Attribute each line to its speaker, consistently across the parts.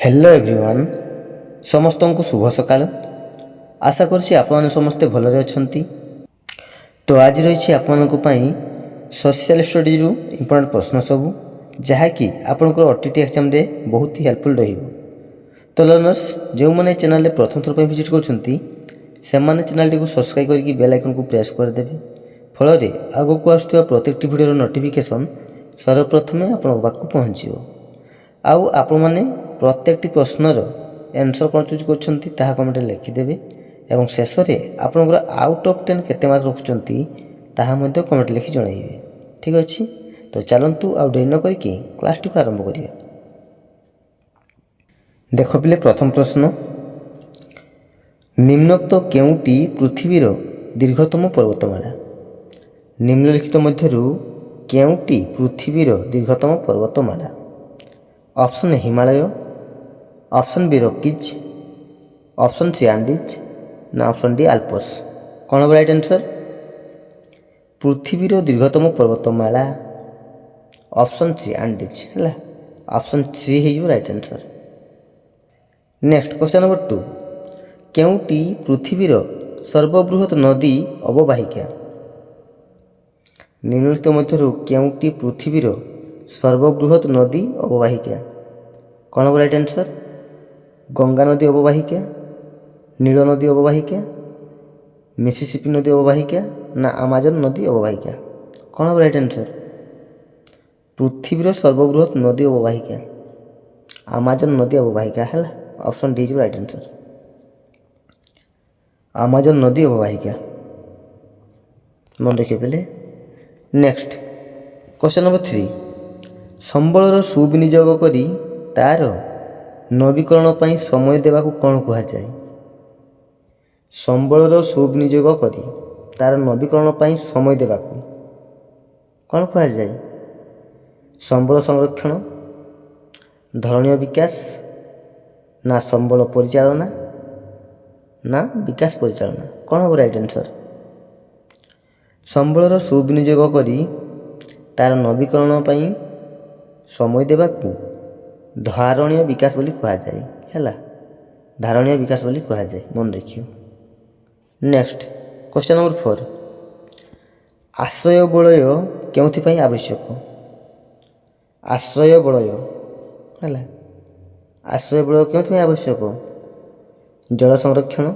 Speaker 1: Hello everyone समस्त को शुभ सकाळ। आशा करछि आपन समस्ते भलरे अछंती। तो आज रही आपन सोशल स्टडीज रु इम्पोर्टेंट प्रश्न सब जहाँकि आपंकर ओटीटी एग्जाम रे बहुत ही हेल्पफुल रहिबो। तो लर्नर्स जो मैंने चैनल प्रथम थर पर विजिट करछंती सेमाने चैनल को सब्सक्राइब करके बेल आइकन को प्रेस कर देबे। फल रे आगो को आस्तुवा प्रत्येक वीडियो नोटिफिकेशन सर्वप्रथमे आपन पाखु पहुँचो। आउ आपण माने प्रत्येकटी प्रश्नर आंसर कौन चूज करछंती ताहा कमेंट लिखिदेवे एवं शेष में आपंकर आउट ऑफ 10 केते मार्क रखुचंती ताहा मध्ये कमेंट लिखि जणाइबे। ठीक अच्छे, तो चलंतु आउ डेरी न करके क्लास टी को आरंभ करिया। देख पिले प्रथम प्रश्न, निम्नोक्त केउटी पृथ्वीर दीर्घतम पर्वतमाला? निम्नलिखित मध्यरु केउटी पृथ्वीर दीर्घतम पर्वतमाला? Option A Himalaya, option B Rockies, option C Andes ना ऑप्शन डी आल्प्स? कौन हम राइट आंसर? पृथ्वीर दीर्घतम पर्वतमाला ऑप्शन सी आंडीज है। ऑप्शन सी है right answer. Next question number 2, केउटी पृथ्वीर सर्वबृहत नदी अववाहिका? निम्नलिखित मध्यरु केउटी पृथ्वीर सर्वबृहत नदी अववाहिका? कौन हम राइट आंसर? गंगा नदी अववाहिका, नील नदी अववाहिका, मिसिसिपी नदी अववाहिका ना अमेजन नदी अववाहिका? कौन हम राइट आंसर? पृथ्वीर सर्वबृहत नदी अववाहिका अमेजन नदी अववाहिका है। Option D is right answer, Amazon नदी अववाहिका। मन रखिए पहले। नेक्स्ट क्वेश्चन नंबर 3, संबलर सुविनियोग करी तार नवीकरण पर समय देवाक कौन कहुए? संबलर सुविनियोग करी तार नवीकरण पर समय देवाक कौन कहुए? संबल संरक्षण, धरणीय विकास ना संबल परिचालना ना विकास परिचालना? कौन हम राइट आंसर? संबलर सुविनियोग करी तार नवीकरण पर समय देवाकू धारणीय विकास बोली कहुए है। धारणीय विकास बोली कहुए, मन रखियो। नेक्स्ट क्वेश्चन नंबर 4, आश्रय बलय केउथि आवश्यक? आश्रय बलय है, आश्रय बलय केउथि आवश्यक? जल संरक्षण,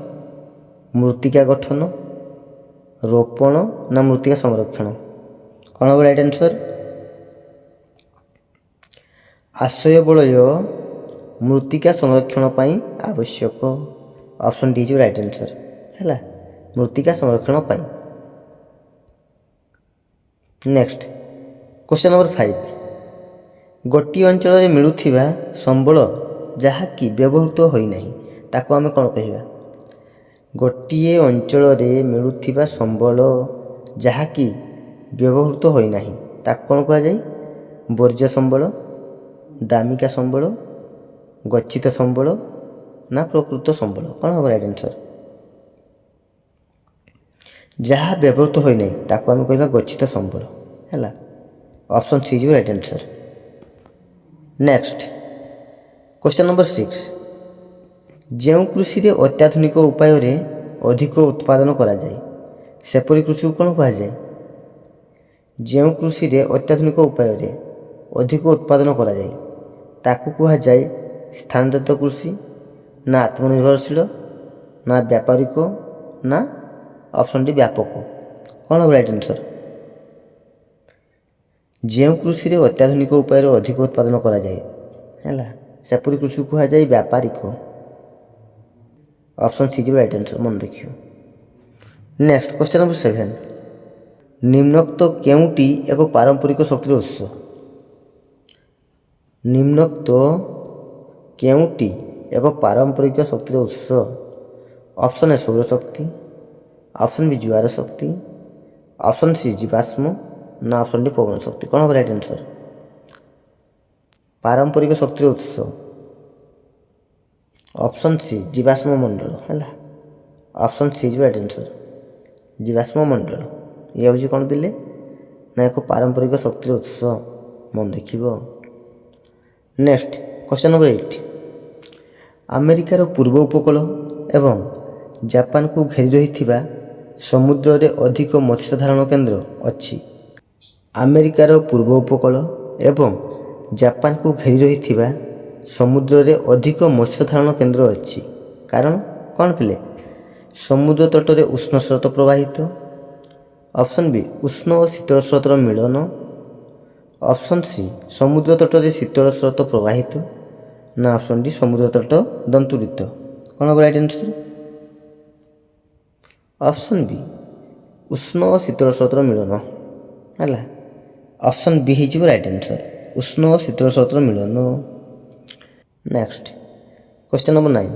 Speaker 1: मृत्तिका गठन, रोपण ना मृत्तिका संरक्षण? कौन हम राइट आंसर? आश्रय बलय मृत्तिका संरक्षण पर आवश्यक। Option D is right answer है, मृत्तिका संरक्षण पर। नेक्स्ट क्वेश्चन नंबर 5, गोटी अंचल मिलुथिबा संबल जहाँकि व्यवहृत होइनाही ताको आमे कौन कहिबा? गोटिए अंचल मिलुथिबा संबल जहाँकि व्यवहृत होइनाही ताको कौन कहा जाए? वर्ज्य संबल, दामिका संबल, गच्छित संबल ना प्रकृत संबल? कौन हम राइट आंसर? जहाँ व्यवहृत होइनाही ताको आमे कहिबा गच्छित संबल है। Option C is right answer. Next question number 6, जो कृषि रे अत्याधुनिक उपाय रे अधिक उत्पादन करा जाए सेपरी कृषि को कौन कहा जाए? जो कृषि रे अत्याधुनिक उपाय रे अधिक उत्पादन करा जाए ताकू कहा जाए स्थानांतरित कृषि ना आत्मनिर्भरशील ना व्यापारिक ना ऑप्शन डी व्यापक? कौन हम राइट आंसर? जो कृषि रे अत्याधुनिक उपाय रे अधिक उत्पादन करा जाए है सेपरी कृषि को कहा जाए व्यापारिक? Option C is right answer, मन रखियो। नेक्स्ट क्वेश्चन नंबर 7, निम्नोक्त केउटी एक पारंपरिक शक्तिर उत्स? निम्नोक्त केउटी एक पारंपरिक शक्तिर उत्स? ऑप्शन ए सौर शक्ति, ऑप्शन बी ज्वार शक्ति, ऑप्शन सी जीवाश्म ना ऑप्शन डी पवन शक्ति? कौन हम राइट आंसर? पारंपरिक शक्तिर उत्स ऑप्शन सी जीवाश्म मंडल है। Option C is right answer, जीवाश्म मंडल ये हूँ कौन पिले ना एक पारंपरिक शक्तिर उत्स, मन देखिए। नेक्स्ट क्वेश्चन नंबर 8, ଆମେରିକାର ପୂର୍ବ ଉପକୂଳ ଏବଂ ଜାପାନକୁ ଘେରି ରହିଥିବା ସମୁଦ୍ରରେ ଅଧିକ ମତ୍ସ୍ୟ ଧାରଣ କେନ୍ଦ୍ର ଅଛି। ଆମେରିକାର ପୂର୍ବ ଉପକୂଳ ଏବଂ ଜାପାନକୁ ଘେରି ରହିଥିବା ସମୁଦ୍ରରେ ଅଧିକ ମତ୍ସ୍ୟ ଧାରଣ କେନ୍ଦ୍ର ଅଛି। କାରଣ କ'ଣ ପିଲେ? ସମୁଦ୍ର ତଟରେ ଉଷ୍ଣ ସ୍ରୋତ ପ୍ରବାହିତ। ଅପସନ୍ ବି ଉଷ୍ଣ ଓ ଶୀତଳ ସ୍ରୋତର ମିଳନ। ଅପସନ୍ ସି ସମୁଦ୍ର ତଟରେ ଶୀତଳ ସ୍ରୋତ ପ୍ରବାହିତ। ନା ଅପସନ୍ ଡି ସମୁଦ୍ର ତଟ ଦନ୍ତୁରିତ। କ'ଣ ହେବ ରାଇଟ୍ ଆନ୍ସର୍? ଅପସନ୍ ବି ଉଷ୍ଣ ଓ ଶୀତଳ ସ୍ରୋତର ମିଳନ ହେଲା। ଅପସନ୍ ବି ହେଇଯିବ ରାଇଟ୍ ଆନ୍ସର୍, ଉଷ୍ଣ ଓ ଶୀତଳ ସ୍ରୋତର ମିଳନ। ନେକ୍ସଟ କ୍ୱେଶ୍ଚନ୍ ନମ୍ବର 9,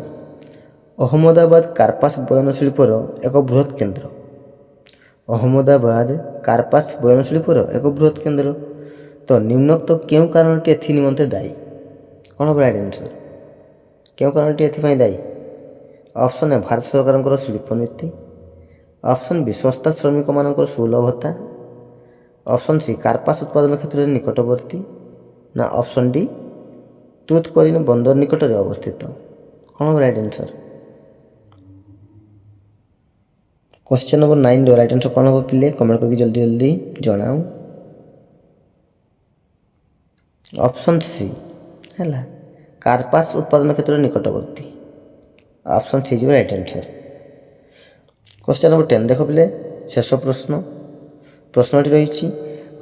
Speaker 1: ଅହମ୍ମଦାବାଦ କାର୍ପାସ ବୟନଶିଳ୍ପର ଏକ ବୃହତ୍ କେନ୍ଦ୍ର। ଅହମ୍ମଦାବାଦ କାର୍ପାସ ବୟନଶିଳ୍ପର ଏକ ବୃହତ୍ କେନ୍ଦ୍ର। ତ ନିମ୍ନୋକ୍ତ କେଉଁ କାରଣଟି ଏଥି ନିମନ୍ତେ ଦାୟୀ? କ'ଣ ହେବ ରାଇଟ୍ ଆନ୍ସର୍? କେଉଁ କାରଣଟି ଏଥିପାଇଁ ଦାୟୀ? ଅପସନ୍ ଏ ଭାରତ ସରକାରଙ୍କର ଶିଳ୍ପ ନୀତି। ଅପସନ୍ ବି ଶସ୍ତା ଶ୍ରମିକମାନଙ୍କର ସୁଲଭତା। ଅପସନ୍ ସି କାର୍ପାସ ଉତ୍ପାଦନ କ୍ଷେତ୍ରରେ ନିକଟବର୍ତ୍ତୀ। ନା ଅପସନ୍ ଡି ତୁତକୋରିନ୍ ବନ୍ଦର ନିକଟରେ ଅବସ୍ଥିତ। କ'ଣ ହେବ ରାଇଟ୍ ଆନ୍ସର୍? କ୍ୱେଶ୍ଚନ୍ ନମ୍ବର 9ର ରାଇଟ୍ ଆନ୍ସର୍ କ'ଣ ହେବ ପିଲେ? କମେଣ୍ଟ କରିକି ଜଲ୍ଦି ଜଲ୍ଦି ଜଣାଉ। ଅପସନ୍ ସି ହେଲା, କାର୍ପାସ ଉତ୍ପାଦନ କ୍ଷେତ୍ରରେ ନିକଟବର୍ତ୍ତୀ। ଅପସନ୍ ସି ଯିବ ରାଇଟ୍ ଆନ୍ସର୍। କ୍ୱେଶ୍ଚନ୍ ନମ୍ବର 10 ଦେଖ ପିଲେ, ଶେଷ ପ୍ରଶ୍ନ। ପ୍ରଶ୍ନଟି ରହିଛି,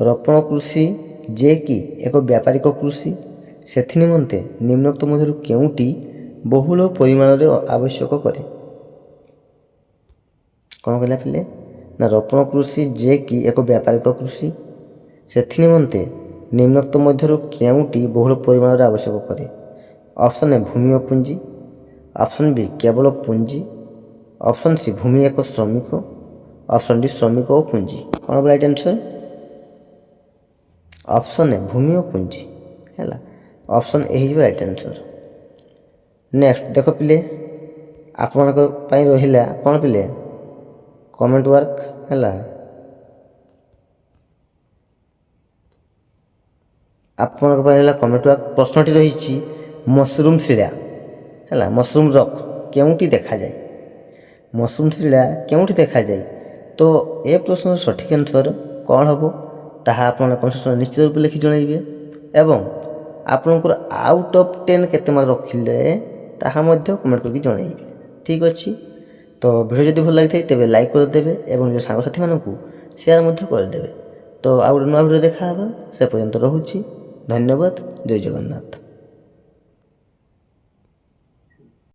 Speaker 1: ରୋପଣ କୃଷି ଯେ କି ଏକ ବ୍ୟାପାରିକ କୃଷି, ସେଥି ନିମନ୍ତେ ନିମ୍ନୋକ୍ତ ମଧ୍ୟରୁ କେଉଁଟି ବହୁଳ ପରିମାଣରେ ଆବଶ୍ୟକ କରେ? କ'ଣ କହିଲା ପିଲେ? ନା ରୋପଣ କୃଷି ଯେ କି ଏକ ବ୍ୟାପାରିକ କୃଷି, ସେଥି ନିମନ୍ତେ ନିମ୍ନୋକ୍ତ ମଧ୍ୟରୁ କେଉଁଟି ବହୁଳ ପରିମାଣରେ ଆବଶ୍ୟକ କରେ? ଅପସନ୍ ଏ ଭୂମି ଓ ପୁଞ୍ଜି। ଅପସନ୍ ବି କେବଳ ପୁଞ୍ଜି। ଅପସନ୍ ସି ଭୂମି ଏକ ଶ୍ରମିକ। ଅପସନ୍ ଡି ଶ୍ରମିକ ଓ ପୁଞ୍ଜି। କ'ଣ ହେବ ରାଇଟ୍ ଆନ୍ସର୍? ଅପସନ୍ ଏ ଭୂମି ଓ ପୁଞ୍ଜି ହେଲା। ଅପସନ୍ ଏ ହେଇଯିବ ରାଇଟ୍ ଆନ୍ସର୍। ନେକ୍ସଟ ଦେଖ ପିଲେ, ଆପଣଙ୍କ ପାଇଁ ରହିଲା କ'ଣ ପିଲେ? କମେଣ୍ଟ ୱାର୍କ ହେଲା। ଆପଣଙ୍କ ପାଇଁ ରହିଲା କମେଣ୍ଟ ୱାର୍କ। ପ୍ରଶ୍ନଟି ରହିଛି, ମସରୁମ୍ ଶିଳା ହେଲା, ମସରୁମ୍ ରକ୍ କେଉଁଠି ଦେଖାଯାଏ? ମସରୁମ୍ ଶିଳା କେଉଁଠି ଦେଖାଯାଏ? ତ ଏ ପ୍ରଶ୍ନର ସଠିକ୍ ଆନ୍ସର୍ କ'ଣ ହେବ ତାହା ଆପଣ କମେଣ୍ଟ ସେକ୍ସନରେ ନିଶ୍ଚିତ ରୂପେ ଲେଖି ଜଣାଇବେ। ଏବଂ ଆପଣଙ୍କର ଆଉଟ୍ ଅଫ୍ 10 କେତେ ମାର୍କ ରଖିଲେ ତାହା ମଧ୍ୟ କମେଣ୍ଟ କରିକି ଜଣାଇବେ। ଠିକ୍ ଅଛି। ତ ଭିଡ଼ିଓ ଯଦି ଭଲ ଲାଗିଥାଏ ତେବେ ଲାଇକ୍ କରିଦେବେ ଏବଂ ନିଜ ସାଙ୍ଗସାଥିମାନଙ୍କୁ ସେୟାର ମଧ୍ୟ କରିଦେବେ। ତ ଆଉ ଗୋଟେ ନୂଆ ଭିଡ଼ିଓ ଦେଖାହେବା। ସେ ପର୍ଯ୍ୟନ୍ତ ରହୁଛି। ଧନ୍ୟବାଦ। ଜୟ ଜଗନ୍ନାଥ।